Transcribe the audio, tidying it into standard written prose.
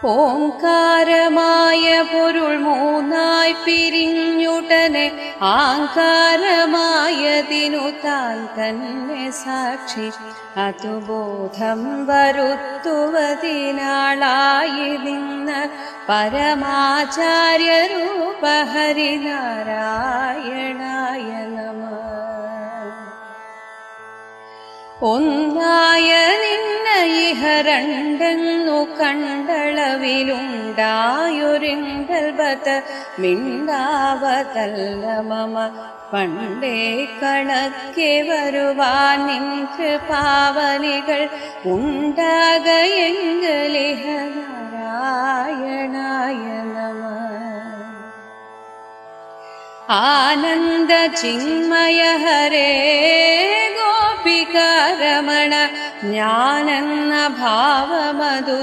ഓംകാരമായ പൊരുൾ മൂന്നായി പിരിഞ്ഞുടനെ ആങ്കാരമായതിനു താൻ തന്നെ സാക്ഷി അതുബോധം വരുത്തുവതിനാളായി നിന്ന പരമാചാര്യരൂപ ഹരിനാരായണായ നമഃ. ഒന്നായ നിന്ന ഇഹ രണ്ടെന്നു കണ്ടളവിലുണ്ടായൊരിങ്കൽബത മിണ്ടാവതല്ല മമ പണ്ടേ കണക്കെ വരുവാൻ നിൻ കൃപാവലികൾ ഉണ്ടാകയെങ്കലിഹ നാരായണായ നമഃ. ആനന്ദ ചിന്മയ ഹരേ ഗോപികാരമണ ജ്ഞാനെന്ന ഭാവമതു